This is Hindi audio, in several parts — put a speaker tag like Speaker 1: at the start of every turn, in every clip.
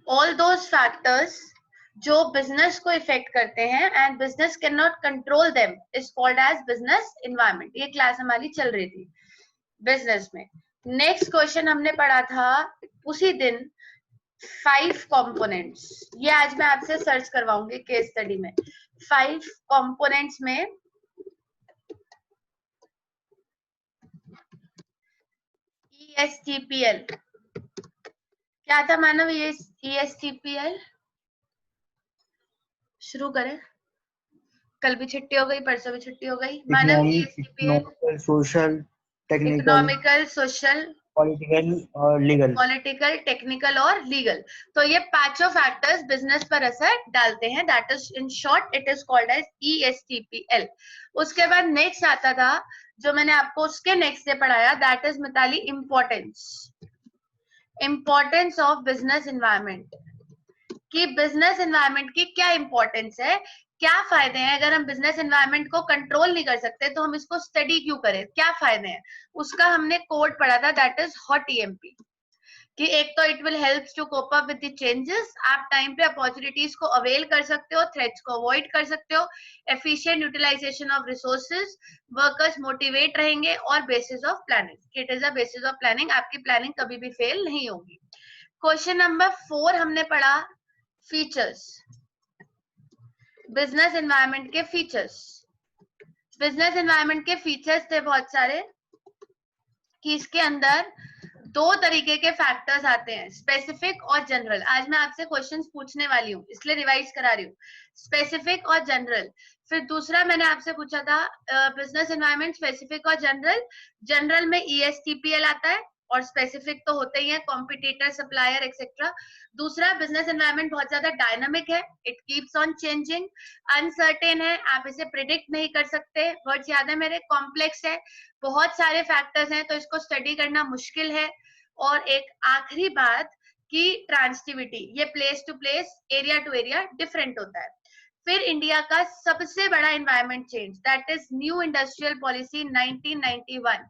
Speaker 1: ऑल दोज फैक्टर्स जो बिजनेस को इफेक्ट करते हैं and business can not control them is called as business environment. ये क्लास हमारी चल रही थी बिजनेस में। नेक्स्ट क्वेश्चन हमने पढ़ा था उसी दिन 5 कंपोनेंट्स। ये आज मैं आपसे सर्च करवाऊंगी केस स्टडी में। 5 कंपोनेंट्स में ESTPL क्या था मानव? ये ESTPL शुरू करें। कल भी छुट्टी हो गई, परसों भी छुट्टी हो गई। Manav
Speaker 2: economical, social, technical,
Speaker 1: economical, social,
Speaker 2: political और लीगल।
Speaker 1: पॉलिटिकल, टेक्निकल और लीगल। तो ये पांचों फैक्टर्स बिजनेस पर असर डालते हैं। That is in short it is called as ESTPL। उसके बाद नेक्स्ट आता था जो मैंने आपको उसके नेक्स्ट से पढ़ाया, that is Mitali importance of business environment. कि बिजनेस एनवायरनमेंट की क्या इंपॉर्टेंस है, क्या फायदे हैं। अगर हम बिजनेस एनवायरनमेंट को कंट्रोल नहीं कर सकते तो हम इसको स्टडी क्यों करें, क्या फायदे हैं। उसका हमने कोड पढ़ा था, दैट इज हॉट EMP। कि एक तो it will help to cope up with the changes. आप टाइम पे अपॉर्चुनिटीज को अवेल कर सकते हो, थ्रेट्स को अवॉइड कर सकते हो, efficient utilisation of resources, workers motivate रहेंगे और basis of planning. It is a basis of planning. आपकी प्लानिंग कभी भी फेल नहीं होगी। क्वेश्चन नंबर 4 हमने पढ़ा फीचर्स, बिजनेस एनवायरनमेंट के फीचर्स। बिजनेस एनवायरनमेंट के फीचर्स थे बहुत सारे कि इसके अंदर 2 तरीके के फैक्टर्स आते हैं, स्पेसिफिक और जनरल। आज मैं आपसे क्वेश्चंस पूछने वाली हूँ इसलिए रिवाइज करा रही हूँ, स्पेसिफिक और जनरल। फिर दूसरा मैंने आपसे पूछा था बिजनेस एनवायरनमेंट स्पेसिफिक और जनरल। जनरल में ESTPL आता है और स्पेसिफिक तो होते ही है, कॉम्पिटिटर, सप्लायर एक्सेट्रा। दूसरा बिजनेस एनवायरनमेंट बहुत ज्यादा डायनामिक है, it keeps on changing, uncertain है, आप इसे प्रिडिक्ट नहीं कर सकते। वर्ड्स याद है मेरे? कॉम्प्लेक्स है, बहुत सारे फैक्टर्स हैं तो इसको स्टडी करना मुश्किल है। और एक आखिरी बात कि ट्रांसटिविटी, ये place to place, area to area different होता है। फिर इंडिया का सबसे बड़ा environment change, that is new industrial policy 1991।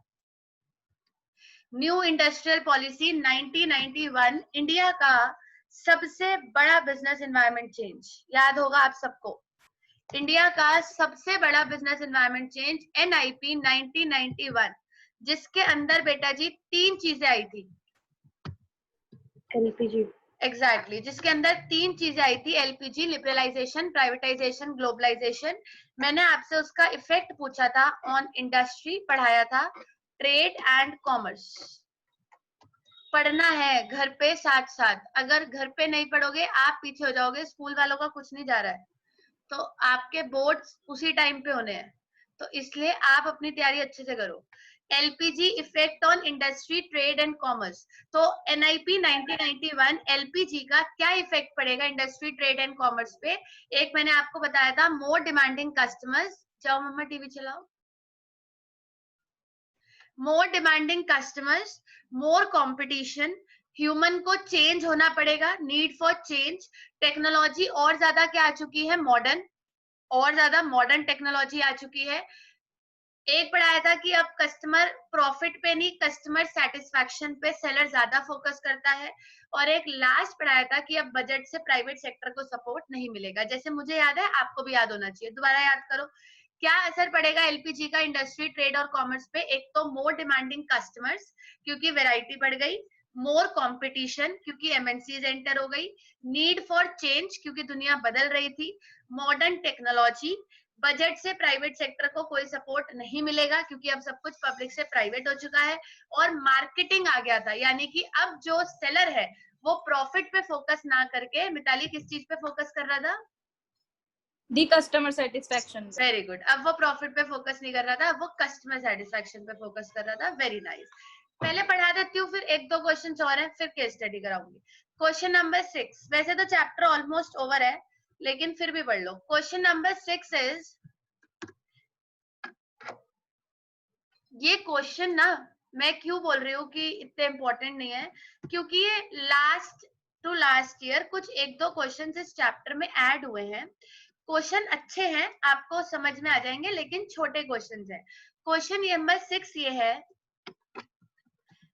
Speaker 1: New industrial policy 1991 India का सबसे बड़ा बिजनेस एनवायरनमेंट चेंज। याद होगा आप सबको, इंडिया का सबसे बड़ा बिजनेस एनवायरनमेंट चेंज NIP 1991, जिसके अंदर बेटा जी 3 चीजें आई थी।
Speaker 3: LPG
Speaker 1: एग्जैक्टली, जिसके अंदर 3 चीजें आई थी, LPG, लिबरलाइजेशन, प्राइवेटाइजेशन, ग्लोबलाइजेशन। मैंने आपसे उसका इफेक्ट पूछा था ऑन इंडस्ट्री, पढ़ाया था ट्रेड एंड कॉमर्स। पढ़ना है घर पे साथ साथ, अगर घर पे नहीं पढ़ोगे आप पीछे हो जाओगे, स्कूल वालों का कुछ नहीं जा रहा है तो आपके बोर्ड्स उसी टाइम पे होने हैं, तो इसलिए आप अपनी तैयारी अच्छे से करो। LPG effect on industry, trade and commerce. तो NIP 1991 LPG का क्या इफेक्ट पड़ेगा इंडस्ट्री, ट्रेड एंड कॉमर्स पे? एक मैंने आपको बताया था, मोर डिमांडिंग कस्टमर्स। जाओ मम्मा टीवी चलाओ। मोर डिमांडिंग कस्टमर्स, मोर कंपटीशन, ह्यूमन को चेंज होना पड़ेगा, नीड फॉर चेंज। टेक्नोलॉजी और ज्यादा क्या आ चुकी है? मॉडर्न, और ज्यादा मॉडर्न टेक्नोलॉजी आ चुकी है। एक पढ़ाया था कि अब कस्टमर प्रॉफिट पे नहीं, कस्टमर सेटिस्फैक्शन पे सेलर ज्यादा फोकस करता है। और एक लास्ट पढ़ाया था कि अब बजट से प्राइवेट सेक्टर को सपोर्ट नहीं मिलेगा। जैसे मुझे याद है आपको भी याद होना चाहिए, दोबारा याद करो। क्या असर पड़ेगा LPG का इंडस्ट्री, ट्रेड और कॉमर्स पे? एक तो मोर डिमांडिंग कस्टमर्स क्योंकि वेराइटी बढ़ गई, मोर कंपटीशन क्योंकि MNCs एंटर हो गई, नीड फॉर चेंज क्योंकि दुनिया बदल रही थी, मॉडर्न टेक्नोलॉजी, बजट से प्राइवेट सेक्टर को कोई सपोर्ट नहीं मिलेगा क्योंकि अब सब कुछ पब्लिक से प्राइवेट हो चुका है, और मार्केटिंग आ गया था। यानी कि अब जो सेलर है वो प्रॉफिट पे फोकस ना करके मिताली किस चीज पे फोकस कर रहा था?
Speaker 4: The customer satisfaction.
Speaker 1: Very good. अब वो प्रॉफिट पे फोकस नहीं कर रहा था, वो कस्टमर सेटिस्फैक्शन पे फोकस कर रहा था। Very nice. पहले पढ़ा देती हूँ, फिर 1-2 क्वेश्चन और हैं, फिर केस स्टडी कराऊंगी। क्वेश्चन नंबर 6, वैसे तो चैप्टर ऑलमोस्ट ओवर है लेकिन फिर भी पढ़ लो। क्वेश्चन नंबर 6 इज, ये क्वेश्चन ना मैं क्यों बोल रही हूँ कि इतने इंपॉर्टेंट नहीं है, क्योंकि ये लास्ट टू लास्ट ईयर कुछ 1-2 क्वेश्चन इस चैप्टर में ऐड हुए हैं। क्वेश्चन अच्छे हैं, आपको समझ में आ जाएंगे, लेकिन छोटे क्वेश्चन हैं। क्वेश्चन नंबर 6 ये है,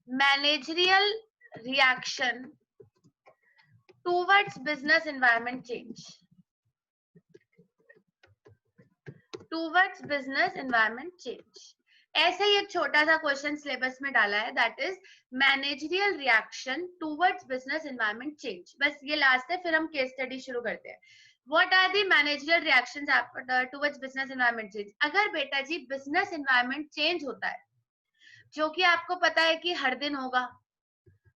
Speaker 1: managerial reaction towards business environment change, towards business environment change. ऐसे ही एक छोटा सा क्वेश्चन सिलेबस में डाला है, that is managerial reaction towards business environment change. बस ये लास्ट है, फिर हम केस स्टडी शुरू करते हैं। What are the managerial reactions towards business environment change? अगर बेटा जी बिजनेस एनवायरनमेंट चेंज होता है, जो कि आपको पता है कि हर दिन होगा,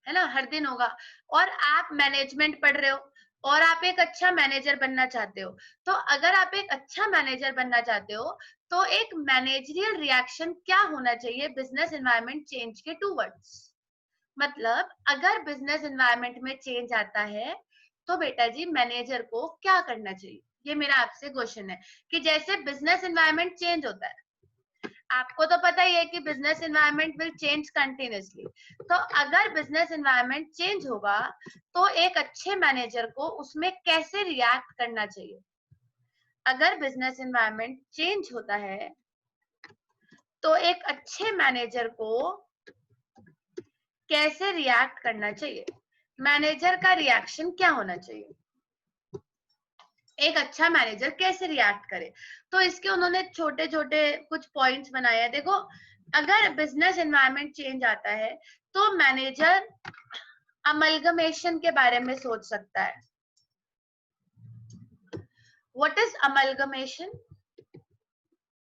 Speaker 1: है ना, हर दिन होगा, और आप मैनेजमेंट पढ़ रहे हो और आप एक अच्छा मैनेजर बनना चाहते हो, तो अगर आप एक अच्छा मैनेजर बनना चाहते हो तो एक मैनेजरियल रिएक्शन क्या होना चाहिए बिजनेस एनवायरनमेंट चेंज के टूवर्ड्स। मतलब अगर बिजनेस एनवायरनमेंट में चेंज आता है तो बेटा जी मैनेजर को क्या करना चाहिए, ये मेरा आपसे क्वेश्चन है। कि जैसे बिजनेस एनवायरनमेंट चेंज होता है, आपको तो पता ही है कि business environment will change continuously, तो अगर बिजनेस एनवायरनमेंट चेंज होगा तो एक अच्छे मैनेजर को उसमें कैसे रिएक्ट करना चाहिए। अगर बिजनेस एनवायरनमेंट चेंज होता है तो एक अच्छे मैनेजर को कैसे रिएक्ट करना चाहिए, मैनेजर का रिएक्शन क्या होना चाहिए, एक अच्छा मैनेजर कैसे रिएक्ट करे। तो इसके उन्होंने छोटे छोटे कुछ पॉइंट्स बनाए हैं। देखो, अगर बिजनेस एनवायरनमेंट चेंज आता है तो मैनेजर अमलगमेशन के बारे में सोच सकता है। What is amalgamation?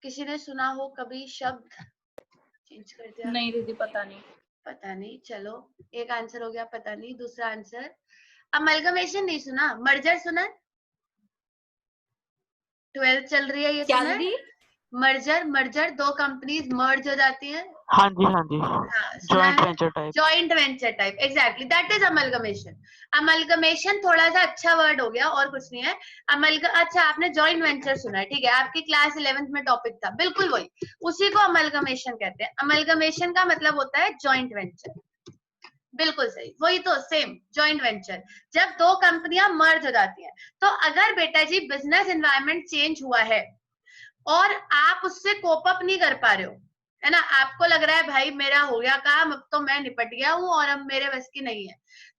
Speaker 1: किसी ने सुना हो कभी शब्द? चेंज कर दिया?
Speaker 4: नहीं दीदी, पता नहीं।
Speaker 1: पता नहीं, चलो एक आंसर हो गया, पता नहीं। दूसरा आंसर, अमलगमेशन नहीं सुना, मर्जर सुना है? 12th चल रही है, ये
Speaker 4: क्या
Speaker 1: सुना है?
Speaker 4: दीदी?
Speaker 1: मर्जर, मर्जर, दो कंपनीज मर्ज हो जाती हैं।
Speaker 2: हाँ जी, हाँ जी,
Speaker 1: हाँ,
Speaker 2: joint venture type.
Speaker 1: Joint venture type, exactly, that is amalgamation. Amalgamation थोड़ा सा अच्छा वर्ड हो गया और कुछ नहीं है। अच्छा, आपने जॉइंट वेंचर सुना है, ठीक है, आपकी क्लास 11th में टॉपिक था, बिल्कुल वही, उसी को अमलगमेशन कहते हैं। अमलगमेशन का मतलब होता है जॉइंट वेंचर, बिल्कुल सही, वही तो, सेम जॉइंट वेंचर, जब दो कंपनियां मर्ज हो जाती हैं। तो अगर बेटा जी बिजनेस एनवायरनमेंट चेंज हुआ है और आप उससे कोप अप नहीं कर पा रहे हो, है ना, आपको लग रहा है भाई मेरा हो गया काम, अब तो मैं निपट गया हूँ और अब मेरे बस की नहीं है,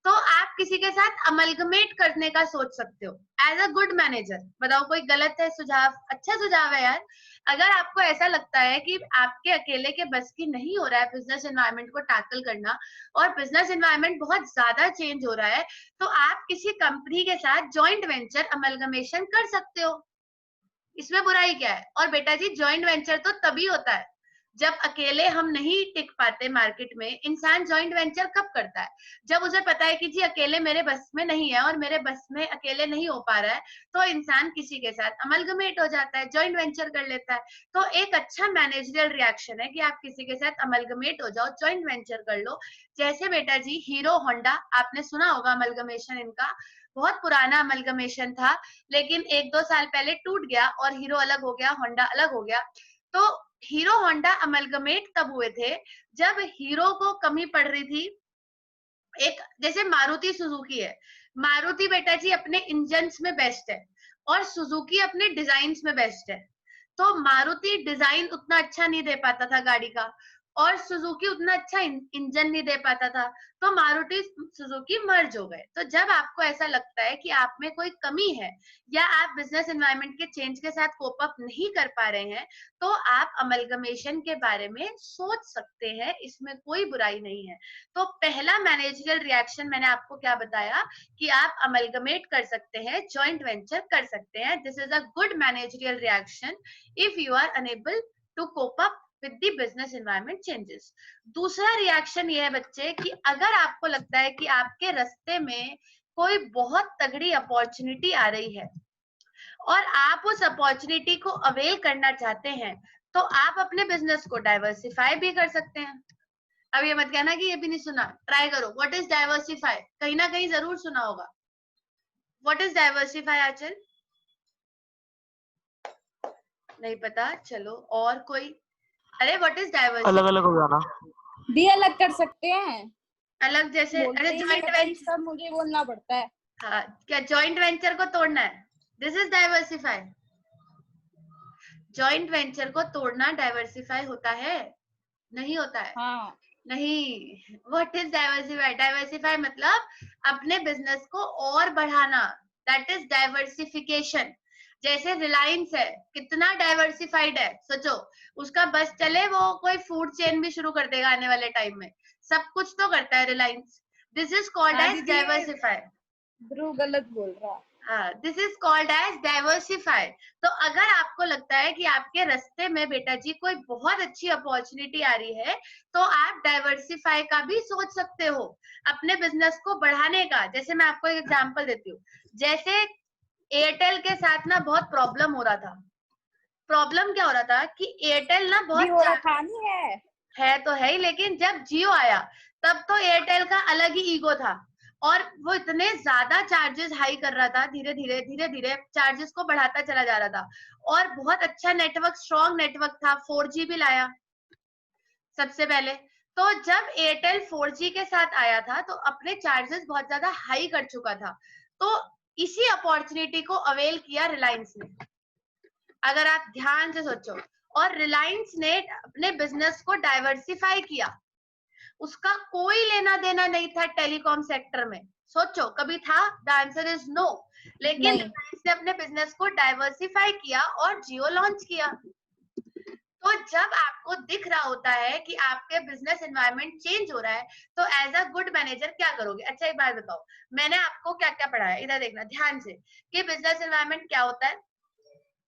Speaker 1: तो आप किसी के साथ अमलगमेट करने का सोच सकते हो एज अ गुड मैनेजर। बताओ कोई गलत है सुझाव? अच्छा सुझाव है यार। अगर आपको ऐसा लगता है कि आपके अकेले के बस की नहीं हो रहा है बिजनेस एनवायरनमेंट को टैकल करना और बिजनेस एनवायरनमेंट बहुत ज्यादा चेंज हो रहा है, तो आप किसी कंपनी के साथ जॉइंट वेंचर अमलगमेशन कर सकते हो, इसमें बुराई क्या है। और बेटा जी जॉइंट वेंचर तो तभी होता है जब अकेले हम नहीं टिक पाते मार्केट में। इंसान जॉइंट वेंचर कब करता है? जब उसे पता है कि जी अकेले मेरे बस में नहीं है और मेरे बस में अकेले नहीं हो पा रहा है, तो इंसान किसी के साथ अमलगमेट हो जाता है, जॉइंट वेंचर कर लेता है। तो एक अच्छा मैनेजरियल रिएक्शन है कि आप किसी के साथ अमलगमेट हो जाओ, जॉइंट वेंचर कर लो। जैसे बेटा जी हीरो होंडा, आपने सुना होगा अमलगमेशन, इनका बहुत पुराना अमलगमेशन था, लेकिन 1-2 साल पहले टूट गया और हीरो अलग हो गया, होंडा अलग हो गया। तो हीरो होंडा अमलगमेट तब हुए थे जब हीरो को कमी पड़ रही थी। एक जैसे मारुति सुजुकी है, मारुति बेटा जी अपने इंजन्स में बेस्ट है और सुजुकी अपने डिजाइन्स में बेस्ट है। तो मारुति डिजाइन उतना अच्छा नहीं दे पाता था गाड़ी का और सुजुकी उतना अच्छा इंजन नहीं दे पाता था, तो मारुति सुजुकी मर्ज हो गए। तो जब आपको ऐसा लगता है कि आप में कोई कमी है या आप बिजनेस एनवायरनमेंट के चेंज के साथ कोप अप नहीं कर पा रहे हैं, तो आप अमलगमेशन के बारे में सोच सकते हैं, इसमें कोई बुराई नहीं है। तो पहला मैनेजरियल रिएक्शन मैंने आपको क्या बताया कि आप अमलगमेट कर सकते हैं, जॉइंट वेंचर कर सकते हैं। This is a good managerial reaction if you are unable to cope up with the business environment changes. दूसरा रिएक्शन ये है बच्चे कि अगर आपको लगता है कि आपके रास्ते में कोई बहुत तगड़ी अपॉर्चुनिटी आ रही है और आप उस अपॉर्चुनिटी को अवेल करना चाहते हैं, तो आप अपने बिजनेस को डाइवर्सिफाई भी कर सकते हैं। अब ये मत कहना कि ये भी नहीं सुना, ट्राई करो। What is diversify? कहीं ना कहीं जरूर सुना होगा। व्हाट इज डाइवर्सिफाई आचल? नहीं पता, चलो और कोई? अरे व्हाट इज डाइवर्सिटी?
Speaker 2: अलग अलग हो जाना।
Speaker 4: भी अलग कर सकते हैं,
Speaker 1: अलग जैसे, अरे जॉइंट वेंचर
Speaker 4: सब मुझे बोलना पड़ता है।
Speaker 1: हाँ, क्या जॉइंट वेंचर को तोड़ना है? This is diversify. Joint venture को तोड़ना डाइवर्सिफाई होता है? नहीं होता है।
Speaker 4: हाँ,
Speaker 1: नहीं। What is diversify? डाइवर्सिफाई मतलब अपने बिजनेस को और बढ़ाना, दैट इज डाइवर्सिफिकेशन। जैसे रिलायंस है, कितना डाइवर्सिफाइड है, सोचो उसका बस चले वो कोई फूड चेन भी शुरू कर देगा आने वाले टाइम में, सब कुछ तो करता है Reliance. This is called as diversified.
Speaker 4: Dhruv गलत बोल रहा है।
Speaker 1: This is called as diversified. तो अगर आपको लगता है कि आपके रास्ते में बेटा जी कोई बहुत अच्छी अपॉर्चुनिटी आ रही है, तो आप डाइवर्सिफाई का भी सोच सकते हो, अपने बिजनेस को बढ़ाने का। जैसे मैं आपको एक एग्जांपल देती हूँ, जैसे एयरटेल के साथ ना बहुत प्रॉब्लम हो रहा था। प्रॉब्लम क्या हो रहा था कि एयरटेल ना
Speaker 4: भी
Speaker 1: बहुत
Speaker 4: हो रहा था, नहीं है
Speaker 1: तो है ही, लेकिन जब जियो आया तब तो एयरटेल का अलग ही ईगो था, और वो इतने ज्यादा चार्जेस हाई कर रहा था, धीरे धीरे चार्जेस को बढ़ाता चला जा रहा था, और बहुत अच्छा नेटवर्क, स्ट्रॉन्ग नेटवर्क था, 4G भी लाया सबसे पहले। तो जब एयरटेल 4G के साथ आया था तो अपने चार्जेस बहुत ज्यादा हाई कर चुका था, तो इसी अपॉर्चुनिटी को अवेल किया रिलायंस ने, अगर आप ध्यान से सोचो। और रिलायंस ने अपने बिजनेस को डाइवर्सिफाई किया, उसका कोई लेना देना नहीं था टेलीकॉम सेक्टर में। सोचो कभी था? The answer is no. लेकिन
Speaker 4: नहीं।
Speaker 1: रिलायंस ने अपने बिजनेस को डाइवर्सिफाई किया और जियो लॉन्च किया। तो जब आपको दिख रहा होता है कि आपके बिजनेस एनवायरनमेंट चेंज हो रहा है, तो एज अ गुड मैनेजर क्या करोगे? अच्छा एक बात बताओ, मैंने आपको क्या क्या पढ़ाया, इधर देखना ध्यान से, कि बिजनेस एनवायरनमेंट क्या होता है,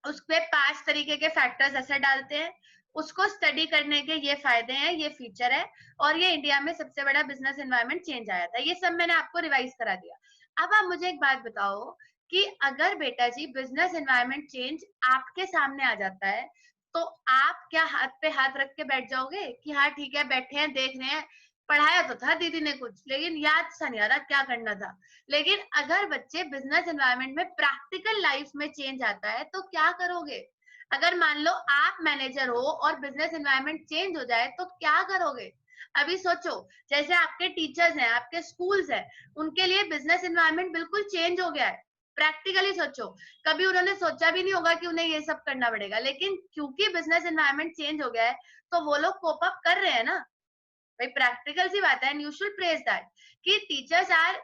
Speaker 1: उस पे 5 तरीके के फैक्टर्स असर डालते हैं, उसको स्टडी करने के ये फायदे हैं, ये फीचर है, और ये इंडिया में सबसे बड़ा बिजनेस एनवायरनमेंट चेंज आया था। ये सब मैंने आपको रिवाइज करा दिया। अब आप मुझे एक बात बताओ कि अगर बेटा जी बिजनेस एनवायरनमेंट चेंज आपके सामने आ जाता है, तो आप क्या हाथ पे हाथ रख के बैठ जाओगे कि हाँ ठीक है बैठे हैं देख रहे हैं, पढ़ाया तो था दीदी ने कुछ, लेकिन याद सा नहीं आ रहा क्या करना था। लेकिन अगर बच्चे बिजनेस एनवायरनमेंट में प्रैक्टिकल लाइफ में चेंज आता है तो क्या करोगे? अगर मान लो आप मैनेजर हो और बिजनेस एनवायरनमेंट चेंज हो जाए तो क्या करोगे? अभी सोचो, जैसे आपके टीचर्स हैं, आपके स्कूल्स हैं, उनके लिए बिजनेस एनवायरनमेंट बिल्कुल चेंज हो गया है। प्रैक्टिकली सोचो, कभी उन्होंने सोचा भी नहीं होगा कि उन्हें ये सब करना पड़ेगा, लेकिन क्योंकि बिजनेस एनवायरनमेंट चेंज हो गया है तो वो लोग कोप अप कर रहे हैं ना भाई। प्रैक्टिकल सी बात है, and you should praise that कि teachers are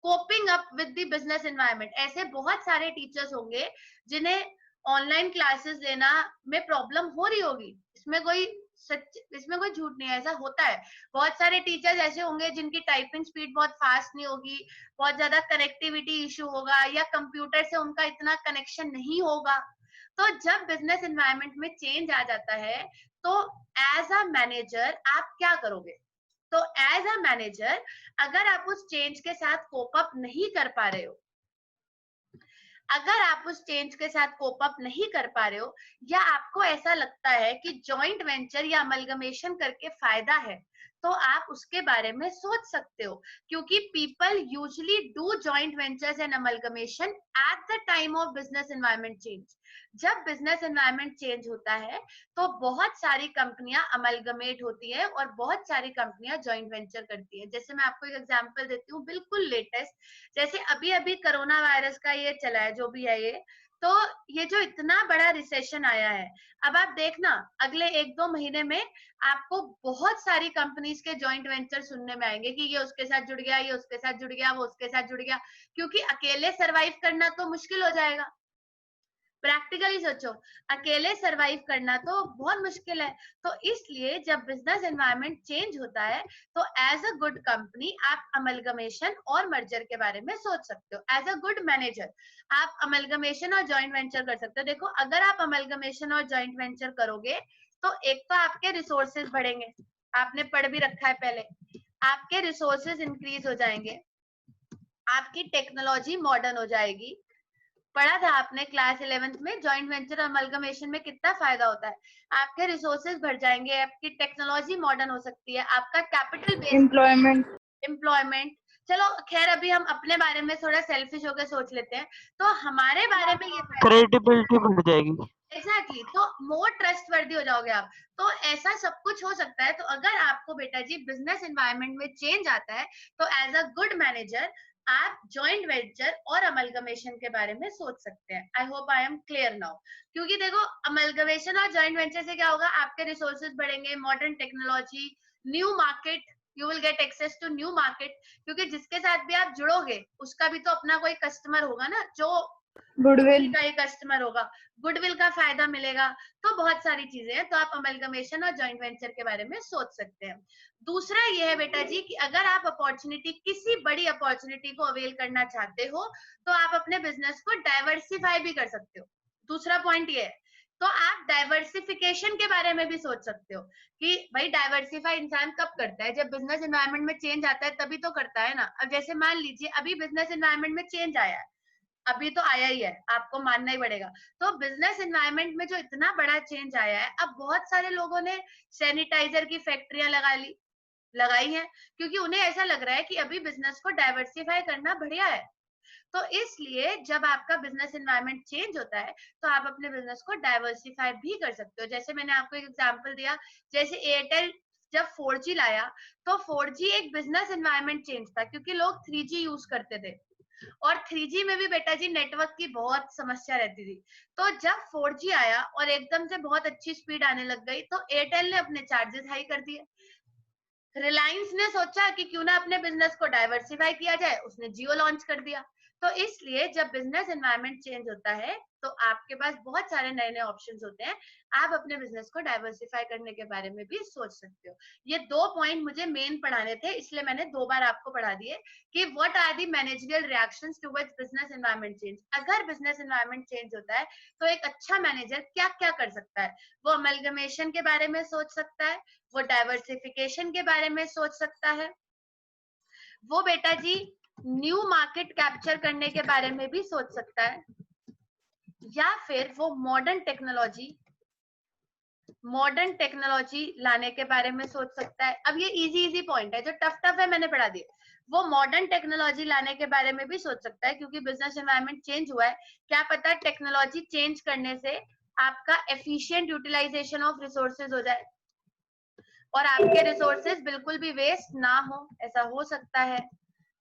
Speaker 1: coping up with the business environment. ऐसे बहुत सारे टीचर्स होंगे जिन्हें ऑनलाइन क्लासेस लेना में प्रॉब्लम हो रही होगी, इसमें कोई झूठ नहीं है, ऐसा होता है। बहुत सारे टीचर्स ऐसे होंगे जिनकी टाइपिंग स्पीड बहुत फास्ट नहीं होगी, बहुत ज्यादा कनेक्टिविटी इशू होगा, या कंप्यूटर से उनका इतना कनेक्शन नहीं होगा। तो जब बिजनेस एनवायरनमेंट में चेंज आ जाता है तो एज अ मैनेजर आप क्या करोगे? तो एज अ मैनेजर अगर आप उस चेंज के साथ कोप अप नहीं कर पा रहे हो, अगर आप उस चेंज के साथ कोप अप नहीं कर पा रहे हो, या आपको ऐसा लगता है कि जॉइंट वेंचर या अमलगमेशन करके फायदा है, तो आप उसके बारे में सोच सकते हो, क्योंकि people usually do joint ventures and amalgamation at the time of business environment change. जब बिजनेस एनवायरनमेंट चेंज होता है तो बहुत सारी कंपनियां अमलगमेट होती है और बहुत सारी कंपनियां जॉइंट वेंचर करती है। जैसे मैं आपको एक एग्जांपल देती हूँ बिल्कुल लेटेस्ट, जैसे अभी अभी कोरोना वायरस का ये चला है जो भी है ये, तो ये जो इतना बड़ा रिसेशन आया है, अब आप देखना अगले 1-2 महीने में आपको बहुत सारी कंपनीज के जॉइंट वेंचर सुनने में आएंगे कि ये उसके साथ जुड़ गया, ये उसके साथ जुड़ गया, वो उसके साथ जुड़ गया, क्योंकि अकेले सरवाइव करना तो मुश्किल हो जाएगा। प्रैक्टिकली सोचो, अकेले सरवाइव करना तो बहुत मुश्किल है। तो इसलिए जब बिजनेस एनवायरनमेंट चेंज होता है तो एज अ गुड कंपनी आप अमलगमेशन और मर्जर के बारे में सोच सकते हो। एज अ गुड मैनेजर आप अमलगमेशन और जॉइंट वेंचर कर सकते हो। देखो अगर आप अमलगमेशन और जॉइंट वेंचर करोगे तो एक तो आपके रिसोर्सेज बढ़ेंगे, आपने पढ़ भी रखा है पहले, आपके रिसोर्सेज इंक्रीज हो जाएंगे, आपकी टेक्नोलॉजी मॉडर्न हो जाएगी। पढ़ा था आपने क्लास 11th में जॉइंट वेंचर अमलगमेशन में कितना फायदा होता है, आपके रिसोर्सेज बढ़ जाएंगे, आपकी टेक्नोलॉजी मॉडर्न हो सकती है, आपका कैपिटल बेस एम्प्लॉयमेंट। चलो खैर अभी हम अपने बारे में थोड़ा सेल्फिश होकर सोच लेते हैं, तो हमारे बारे में ये
Speaker 2: क्रेडिबिलिटी बढ़ जाएगी।
Speaker 1: एग्जैक्टली तो मोर ट्रस्टवर्दी हो जाओगे आप। तो ऐसा सब कुछ हो सकता है। तो अगर आपको बेटा जी बिजनेस एनवायरनमेंट में चेंज आता है तो एज अ गुड मैनेजर आप जॉइंट वेंचर और अमलगमेशन के बारे में सोच सकते हैं। I hope I am clear now. क्योंकि देखो अमलगमेशन और जॉइंट वेंचर से क्या होगा, आपके रिसोर्सेज बढ़ेंगे, modern technology, new market you will get access to new market, क्योंकि जिसके साथ भी आप जुड़ोगे उसका भी तो अपना कोई कस्टमर होगा ना, जो
Speaker 4: गुडविल
Speaker 1: का ही कस्टमर होगा, गुडविल का फायदा मिलेगा। तो बहुत सारी चीजें हैं, तो आप अमेलगमेशन और जॉइंट वेंचर के बारे में सोच सकते हैं। दूसरा ये है बेटा जी कि अगर आप अपॉर्चुनिटी, किसी बड़ी अपॉर्चुनिटी को अवेल करना चाहते हो तो आप अपने बिजनेस को डाइवर्सिफाई भी कर सकते हो। दूसरा पॉइंट ये है, तो आप डाइवर्सिफिकेशन के बारे में भी सोच सकते हो कि भाई डाइवर्सिफाई इंसान कब करता है, जब बिजनेस एनवायरनमेंट में चेंज आता है तभी तो करता है ना। अब जैसे मान लीजिए अभी बिजनेस एनवायरनमेंट में चेंज आया है, अभी तो आया ही है, आपको मानना ही पड़ेगा। तो बिजनेस एनवायरनमेंट में जो इतना बड़ा चेंज आया है, अब बहुत सारे लोगों ने सैनिटाइजर की फैक्ट्रियां लगाई हैं, क्योंकि उन्हें ऐसा लग रहा है कि अभी बिजनेस को डाइवर्सिफाई करना बढ़िया है। तो इसलिए जब आपका बिजनेस एनवायरनमेंट चेंज होता है तो आप अपने बिजनेस को डाइवर्सिफाई भी कर सकते हो। जैसे मैंने आपको एक एग्जांपल दिया, जैसे एयरटेल जब 4G लाया तो 4G एक बिजनेस एनवायरनमेंट चेंज था, क्योंकि लोग 3G यूज करते थे और 3G में भी बेटा जी नेटवर्क की बहुत समस्या रहती थी। तो जब 4G आया और एकदम से बहुत अच्छी स्पीड आने लग गई तो एयरटेल ने अपने चार्जेस हाई कर दिए। रिलायंस ने सोचा कि क्यों ना अपने बिजनेस को डाइवर्सिफाई किया जाए, उसने जियो लॉन्च कर दिया। तो इसलिए जब बिजनेस एनवायरनमेंट चेंज होता है तो आपके पास बहुत सारे नए नए ऑप्शंस होते हैं, आप अपने बिजनेस को डाइवर्सिफाई करने के बारे में भी सोच सकते हो। ये 2 पॉइंट मुझे मेन पढ़ाने थे, इसलिए मैंने 2 बार आपको पढ़ा दिए कि what are the managerial reactions towards business environment change. अगर बिजनेस एनवायरनमेंट चेंज होता है तो एक अच्छा मैनेजर क्या क्या कर सकता है। वो अमेलगमेशन के बारे में सोच सकता है, वो डाइवर्सिफिकेशन के बारे में सोच सकता है, वो बेटा जी न्यू मार्केट कैप्चर करने के बारे में भी सोच सकता है, या फिर वो मॉडर्न टेक्नोलॉजी लाने के बारे में सोच सकता है। अब ये इजी पॉइंट है, जो टफ है मैंने पढ़ा दिए। वो मॉडर्न टेक्नोलॉजी लाने के बारे में भी सोच सकता है, क्योंकि बिजनेस एनवायरनमेंट चेंज हुआ है, क्या पता टेक्नोलॉजी चेंज करने से आपका एफिशिएंट यूटिलाइजेशन ऑफ रिसोर्सेज हो जाए और आपके रिसोर्सेज बिल्कुल भी वेस्ट ना हो, ऐसा हो सकता है।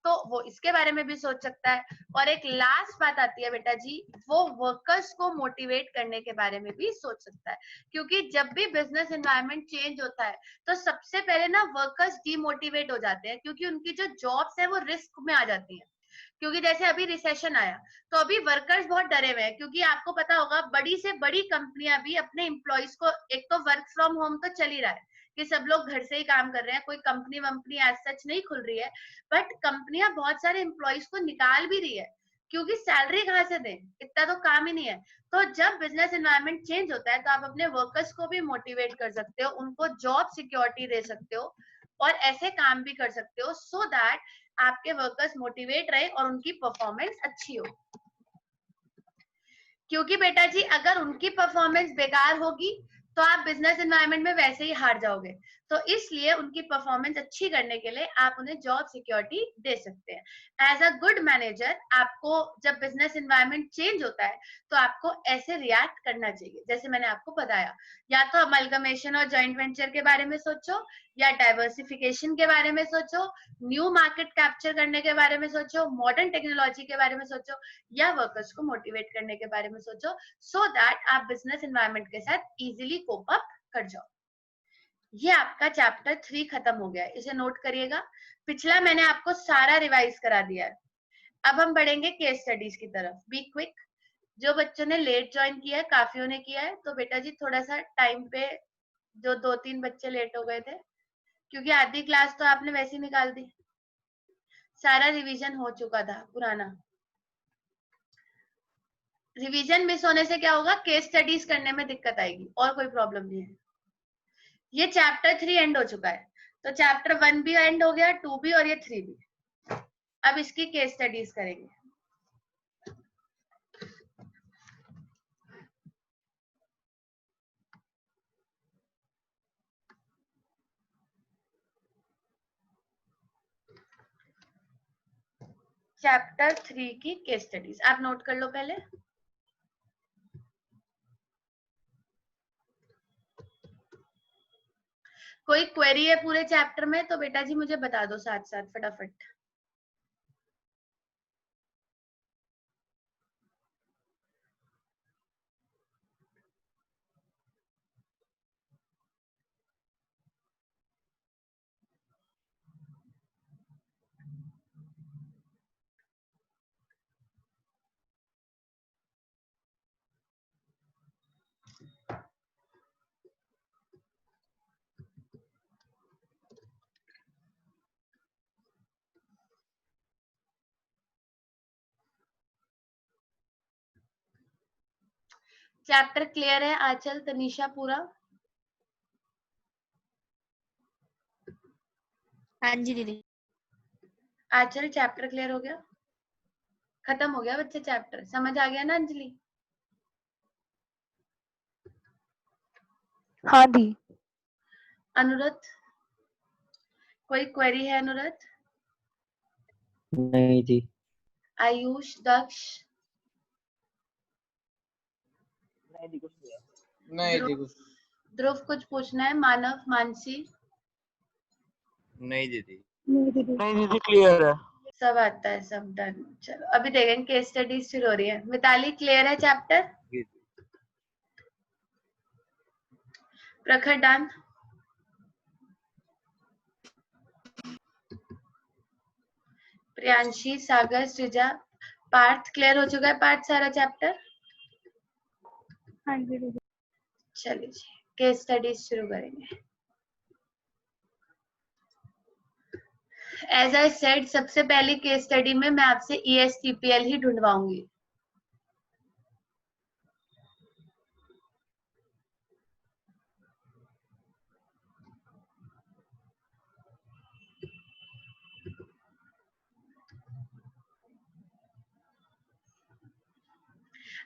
Speaker 1: तो वो इसके बारे में भी सोच सकता है। और एक लास्ट बात आती है बेटा जी, वो वर्कर्स को मोटिवेट करने के बारे में भी सोच सकता है, क्योंकि जब भी बिजनेस एनवायरनमेंट चेंज होता है तो सबसे पहले ना वर्कर्स डीमोटिवेट हो जाते हैं, क्योंकि उनकी जो जॉब्स है वो रिस्क में आ जाती है। क्योंकि जैसे अभी रिसेशन आया तो अभी वर्कर्स बहुत डरे हुए हैं, क्योंकि आपको पता होगा बड़ी से बड़ी कंपनियां भी अपने एम्प्लॉयज को, एक तो वर्क फ्रॉम होम तो चल ही रहा है कि सब लोग घर से ही काम कर रहे हैं, कोई कंपनी वंपनी एज सच नहीं खुल रही है, बट कंपनियां बहुत सारे एम्प्लॉयज को निकाल भी रही है, क्योंकि सैलरी कहाँ से दें, इतना तो काम ही नहीं है। तो जब बिजनेस एनवायरनमेंट चेंज होता है तो आप अपने वर्कर्स को भी मोटिवेट कर सकते हो, उनको जॉब सिक्योरिटी दे सकते हो और ऐसे काम भी कर सकते हो सो दैट आपके वर्कर्स मोटिवेट रहे और उनकी परफॉर्मेंस अच्छी हो। क्योंकि बेटा जी अगर उनकी परफॉर्मेंस बेकार होगी तो आप बिजनेस एनवायरनमेंट में वैसे ही हार जाओगे। तो इसलिए उनकी परफॉर्मेंस अच्छी करने के लिए आप उन्हें जॉब सिक्योरिटी दे सकते हैं। एज अ गुड मैनेजर आपको जब बिजनेस एनवायरनमेंट चेंज होता है तो आपको ऐसे रिएक्ट करना चाहिए, जैसे मैंने आपको बताया, या तो अमलगमेशन और जॉइंट वेंचर के बारे में सोचो, या डाइवर्सिफिकेशन के बारे में सोचो, न्यू मार्केट कैप्चर करने के बारे में सोचो, मॉडर्न टेक्नोलॉजी के बारे में सोचो, या वर्कर्स को मोटिवेट करने के बारे में सोचो, सो दैट आप बिजनेस एनवायरनमेंट के साथ इजीली कोप अप कर जाओ। ये आपका चैप्टर 3 खत्म हो गया है, इसे नोट करिएगा। पिछला मैंने आपको सारा रिवाइज करा दिया है। अब हम बढ़ेंगे केस स्टडीज की तरफ। Be quick. जो बच्चों ने लेट ज्वाइन किया है, काफियों ने किया है, तो बेटा जी थोड़ा सा टाइम पे, जो 2-3 बच्चे लेट हो गए थे, क्योंकि आधी क्लास तो आपने वैसे ही निकाल दी, सारा रिवीजन हो चुका था पुराना। रिवीजन मिस होने से क्या होगा, केस स्टडीज करने में दिक्कत आएगी, और कोई प्रॉब्लम नहीं है। ये चैप्टर 3 एंड हो चुका है, तो चैप्टर 1 भी एंड हो गया, 2 भी और ये 3 भी। अब इसकी केस स्टडीज करेंगे। चैप्टर 3 की केस स्टडीज आप नोट कर लो पहले। कोई क्वेरी है पूरे चैप्टर में तो बेटा जी मुझे बता दो साथ साथ फटाफट। चैप्टर क्लियर है आंचल, तनीषा पूरा?
Speaker 3: हाँ जी दीदी।
Speaker 1: आंचल चैप्टर क्लियर हो गया? खत्म हो गया बच्चे चैप्टर? समझ आ गया ना अंजलि?
Speaker 3: हाँ दी।
Speaker 1: अनुरत, कोई क्वेरी है अनुरत?
Speaker 2: नहीं थी।
Speaker 1: आयुष, दक्ष,
Speaker 5: नहीं थी कुछ।
Speaker 1: ध्रुव कुछ पूछना है? मानव, मानसी?
Speaker 5: नहीं दीदी।
Speaker 2: नहीं दीदी क्लियर है।
Speaker 1: सब आता है, सब डन। चलो अभी देखेंगे, केस स्टडी शुरू हो रही है। मिताली क्लियर है चैप्टर? प्रखर डन? प्रियांशी, सागर, सृजा, पार्थ क्लियर हो चुका है? पार्थ सारा चैप्टर?
Speaker 3: हाँ जी दीदी।
Speaker 1: चलिए जी, केस स्टडी शुरू करेंगे। एज आई सेड, सबसे पहली केस स्टडी में मैं आपसे ESTPL ही ढूंढवाऊंगी।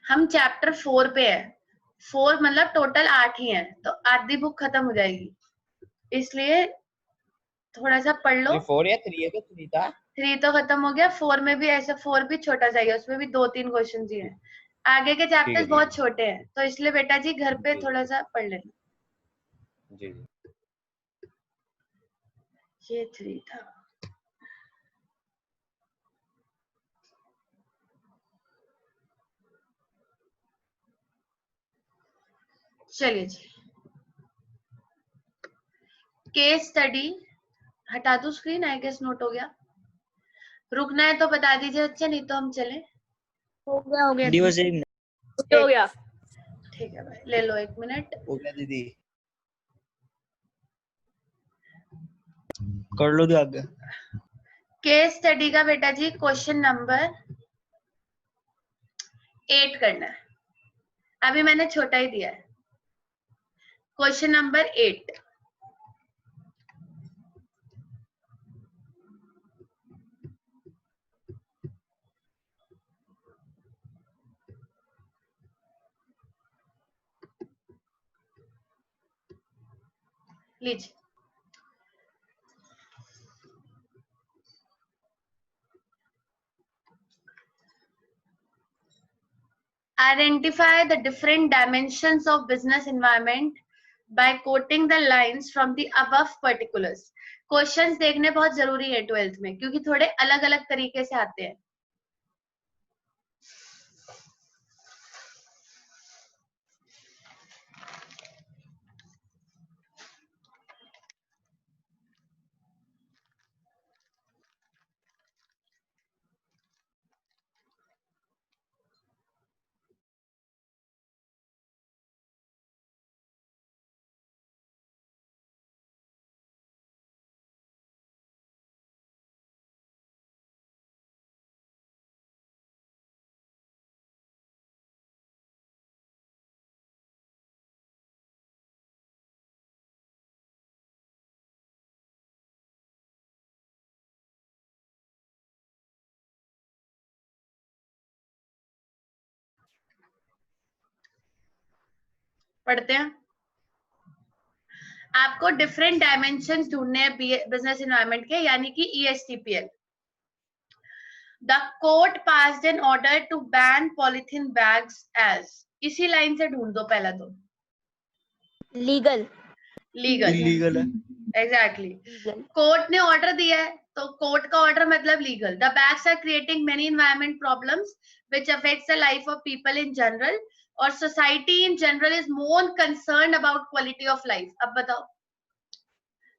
Speaker 1: हम चैप्टर 4 पे है। 4 मतलब टोटल 8 ही है, तो आधी बुक खत्म हो जाएगी, इसलिए थोड़ा सा पढ़ लो।
Speaker 5: 4 या 3 है तो 3 था।
Speaker 1: 3 तो खत्म हो गया, 4 में भी ऐसा 4 भी छोटा सा ही है, उसमें भी 2-3 क्वेश्चन ही हैं। आगे के चैप्टर्स बहुत छोटे हैं, तो इसलिए बेटा जी घर पे थोड़ा सा पढ़ लेना।
Speaker 5: जी।
Speaker 1: ये 3 था। चलिए जी, केस स्टडी हटा दो स्क्रीन, आई गेस नोट हो गया। रुकना है तो बता दीजिए बच्चे, नहीं तो हम चले।
Speaker 3: हो गया हो गया
Speaker 2: दीदी बस एक मिनट।
Speaker 4: हो गया।
Speaker 1: ठीक है भाई, ले लो 1 मिनट।
Speaker 5: हो गया दीदी।
Speaker 2: कर लो तो आगे।
Speaker 1: केस स्टडी का बेटा जी क्वेश्चन नंबर 8 करना है। अभी मैंने छोटा ही दिया है। क्वेश्चन नंबर 8, लीजिए। Identify the different dimensions of business environment by quoting the lines from the above particulars. Questions देखने बहुत जरूरी है 12th में, क्योंकि थोड़े अलग अलग तरीके से आते हैं। पढ़ते हैं। आपको डिफरेंट डायमेंशंस ढूंढने हैं बिजनेस एनवायरनमेंट के, यानी कि ESTPL। The court passed an order to ban polythene bags as, इसी लाइन से ढूंढ दो पहला तो।
Speaker 3: लीगल।
Speaker 1: लीगल
Speaker 2: इलीगल है।
Speaker 1: एग्जैक्टली।
Speaker 3: लीगल।
Speaker 1: कोर्ट ने ऑर्डर दिया है, तो कोर्ट का ऑर्डर मतलब legal. The bags are creating many environment problems which affects the life of people in general, और society in general is more concerned about quality of life. अब बताओ,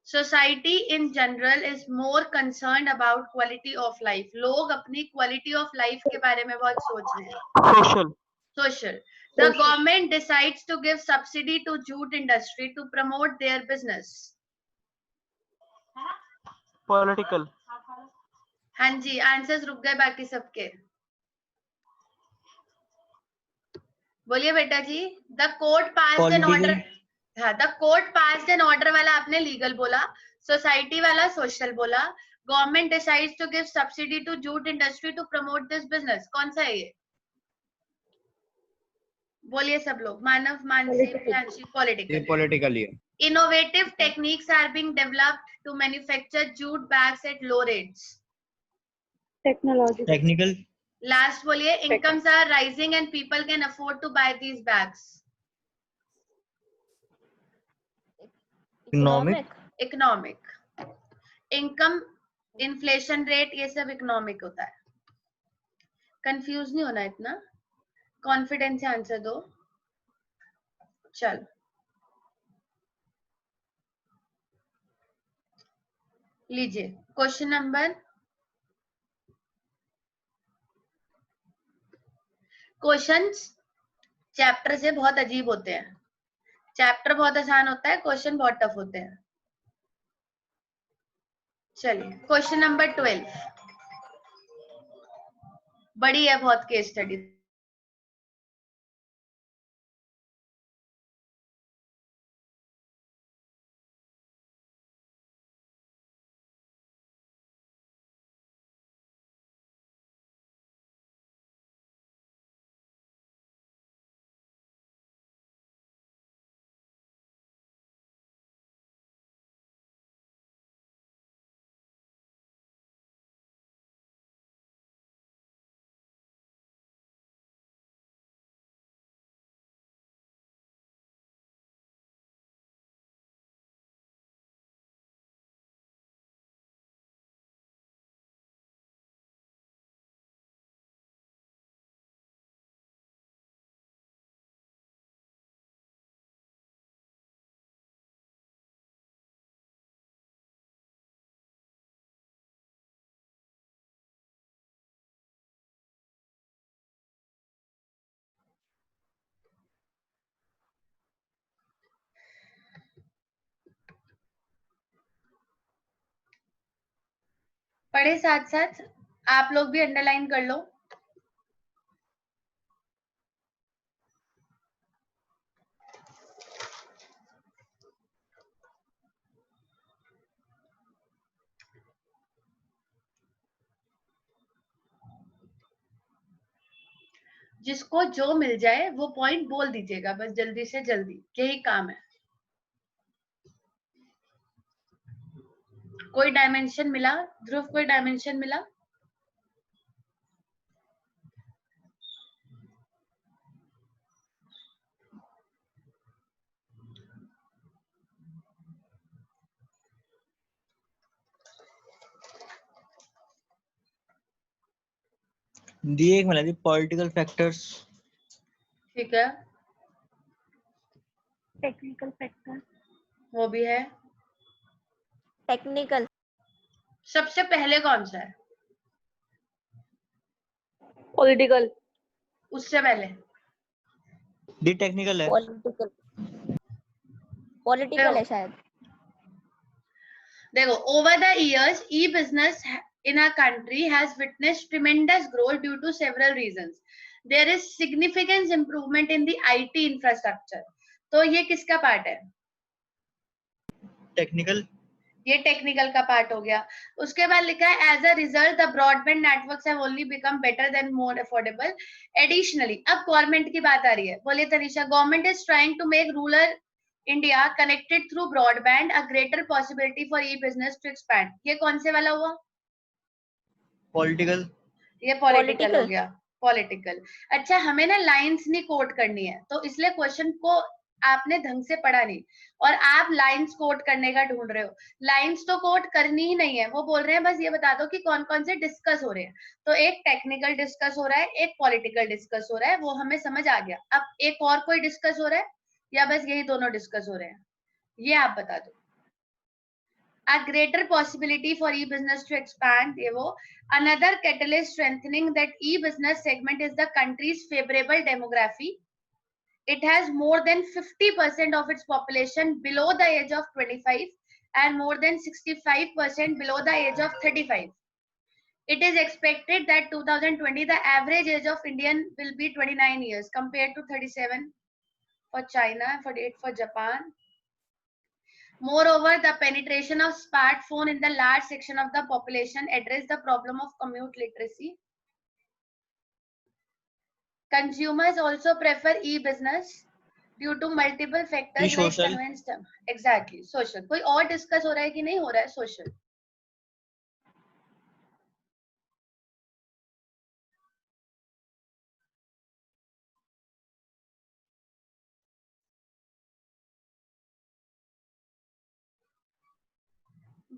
Speaker 1: society in general is more concerned about quality of life. लोग अपनी क्वालिटी ऑफ लाइफ के बारे में बहुत सोच रहे हैं.
Speaker 2: Social.
Speaker 1: Social. The government decides to give subsidy to jute industry to promote their business.
Speaker 2: Political.
Speaker 1: हाँ जी, आंसर्स रुक गए बाकी सबके. बोलिए बेटा जी. The court passed an order. हाँ, the court passed an order वाला आपने लीगल बोला, सोसाइटी वाला सोशल बोला, government decides to give subsidy to jute industry to promote this business. कौन सा है ये? बोलिए सब लोग. मानव, मानसी, प्रियांशी. पॉलिटिकल.
Speaker 5: पॉलिटिकल ही है.
Speaker 1: Innovative techniques are being developed to manufacture jute bags at low rates.
Speaker 3: Technology.
Speaker 2: Technical.
Speaker 1: Last बोलिए. Incomes are rising and people can afford to buy these bags.
Speaker 2: Economic.
Speaker 1: Economic. Income, inflation rate, ये सब economic होता है. Confuse नहीं होना इतना. Confidence से आंसर दो. चलो. लीजिए क्वेश्चन नंबर. क्वेश्चंस चैप्टर से बहुत अजीब होते हैं. चैप्टर बहुत आसान होता है, क्वेश्चन बहुत टफ होते हैं. चलिए क्वेश्चन नंबर 12. बड़ी है बहुत केस स्टडी. पढ़े साथ साथ आप लोग भी अंडरलाइन कर लो. जिसको जो मिल जाए वो पॉइंट बोल दीजिएगा बस जल्दी से जल्दी. यही काम है. कोई डायमेंशन मिला? ध्रुव कोई डायमेंशन मिला?
Speaker 2: दिए एक मिला दी पॉलिटिकल फैक्टर्स.
Speaker 1: ठीक है,
Speaker 3: टेक्निकल फैक्टर.
Speaker 1: वो भी है.
Speaker 3: टेक्निकल.
Speaker 1: सबसे पहले कौन सा है?
Speaker 3: पॉलिटिकल.
Speaker 1: उससे पहले
Speaker 2: दी टेक्निकल है.
Speaker 3: पॉलिटिकल. पॉलिटिकल है शायद.
Speaker 1: देखो, over the years E business in our country has witnessed tremendous growth due to several reasons. There is significant improvement in the IT infrastructure. तो ये किसका पार्ट है?
Speaker 2: टेक्निकल.
Speaker 1: ये टेक्निकल का पार्ट हो गया. उसके बाद लिखा है as a result the broadband networks have only become better then more affordable. Additionally, अब गवर्नमेंट की बात आ रही है. बोलिए Tanisha. Government is trying to make rural India connected through broadband, a greater possibility for e business to expand. ये कौन से वाला हुआ?
Speaker 2: पॉलिटिकल.
Speaker 1: ये पॉलिटिकल हो गया. पॉलिटिकल. अच्छा, हमें ना लाइंस नहीं कोट करनी है, तो इसलिए क्वेश्चन को आपने ढंग से पढ़ा नहीं और आप लाइंस कोट करने का ढूंढ रहे हो. लाइंस तो कोट करनी ही नहीं है. वो बोल रहे हैं बस ये बता दो कि कौन कौन से डिस्कस हो रहे हैं. तो एक टेक्निकल डिस्कस हो रहा है, एक पॉलिटिकल डिस्कस हो रहा है, वो हमें समझ आ गया. अब एक और कोई डिस्कस हो रहा है या बस यही दोनों डिस्कस हो रहे हैं? ये आप बता दो. A greater possibility for e-business to expand. ये वो. Another catalyst strengthening that e-business segment is the country's favorable demography. It has more than 50% of its population below the age of 25 and more than 65% below the age of 35. It is expected that 2020 the average age of Indian will be 29 years compared to 37 for China, 48 for Japan. Moreover, the penetration of smartphone in the large section of the population address the problem of commute literacy. Consumers also prefer e-business due to multiple factors like convenience. Exactly, social. कोई और discuss हो रहा है कि नहीं हो रहा है social?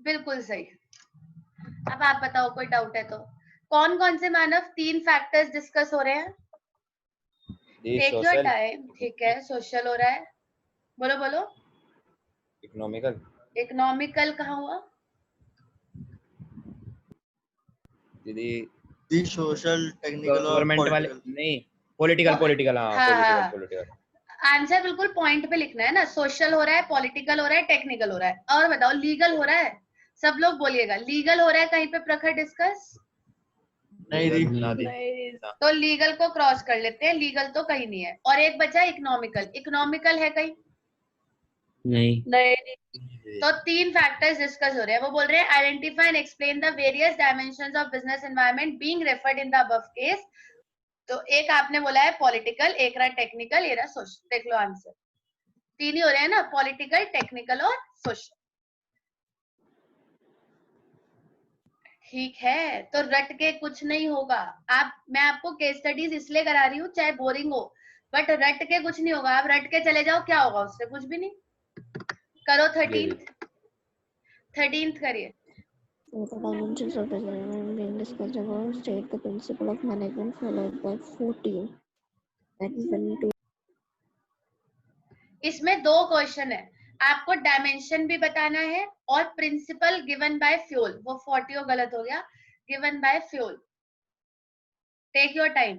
Speaker 1: बिल्कुल सही. अब आप बताओ कोई डाउट है तो. कौन कौन से मानव 3 फैक्टर्स डिस्कस हो रहे हैं? Take your time. ठीक है. सोशल हो रहा है. बोलो बोलो.
Speaker 5: इकोनॉमिकल.
Speaker 1: इकोनॉमिकल कहाँ हुआ?
Speaker 2: दीदी सोशल टेक्निकल और
Speaker 5: गवर्नमेंट वाले नहीं. पॉलिटिकल. हाँ, पॉलिटिकल.
Speaker 1: आंसर बिल्कुल पॉइंट पे लिखना है ना. सोशल हो रहा है, पॉलिटिकल हो रहा है, टेक्निकल हो रहा है. और बताओ लीगल हो रहा है? सब लोग बोलिएगा. लीगल हो रहा है कहीं पे प्रखर डिस्कस?
Speaker 2: नहीं.
Speaker 1: तो लीगल को क्रॉस कर लेते हैं. लीगल तो कहीं नहीं है. और एक बचा इकोनॉमिकल. इकोनॉमिकल है कहीं?
Speaker 3: नहीं.
Speaker 1: तो 3 फैक्टर्स डिस्कस हो रहे हैं. वो बोल रहे हैं identify and explain the various dimensions of business environment being referred in the above case. तो एक आपने बोला है पॉलिटिकल, एक रहा टेक्निकल, ये रहा सोशल. देख लो आंसर. 3 ही हो रहे हैं ना, पॉलिटिकल, टेक्निकल और सोशल. ठीक है. तो रट के कुछ नहीं होगा. मैं आपको केस स्टडीज इसलिए करा रही हूँ चाहे बोरिंग हो, बट रट के कुछ नहीं होगा. आप रट के चले जाओ, क्या होगा उससे? कुछ भी नहीं. करो 13th करिए.
Speaker 6: The dimensions of development being discussed above state the principle of management followed by 14. That is when
Speaker 1: इसमें 2 क्वेश्चन है. आपको डायमेंशन भी बताना है और प्रिंसिपल गिवन बाय फ्यूल. वो 40 गलत हो गया. Given by fuel. Take your time.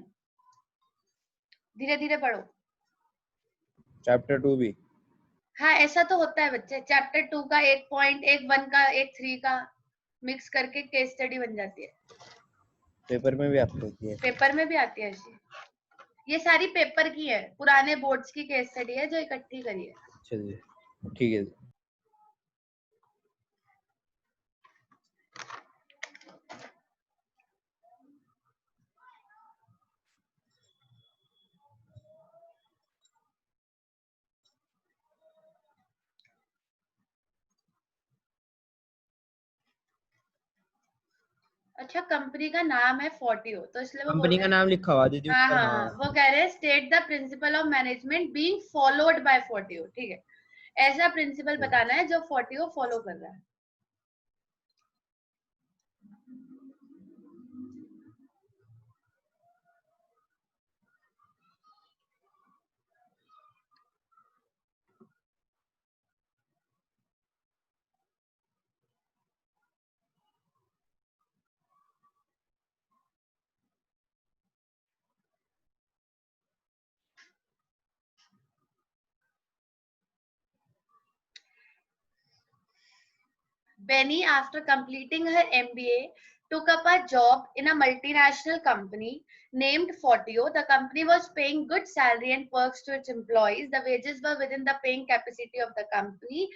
Speaker 1: धीरे धीरे पढ़ो.
Speaker 5: चैप्टर 2 भी.
Speaker 1: हाँ, ऐसा तो होता है बच्चे. चैप्टर 2 का एक पॉइंट, एक 1 का, एक 3 का मिक्स करके केस स्टडी बन जाती है.
Speaker 5: पेपर में भी आती है.
Speaker 1: पेपर में भी आती है ऐसी. ये सारी पेपर की है, पुराने बोर्ड्स की केस स्टडी है जो इकट्ठी करी है.
Speaker 5: चलिए ठीक है.
Speaker 1: अच्छा, कंपनी का नाम है फोर्टियो, तो इसलिए वो
Speaker 5: कंपनी का नाम लिखा हुआ दीदी.
Speaker 1: हाँ, वो कह रहे हैं state the principle of management being followed by फोर्टियो. ठीक है. ऐसा प्रिंसिपल बताना है जो फोर्टियो फॉलो कर रहा है. Benny, after completing her MBA, took up a job in a multinational company named Fortio. The company was paying good salary and perks to its employees. The wages were within the paying capacity of the company,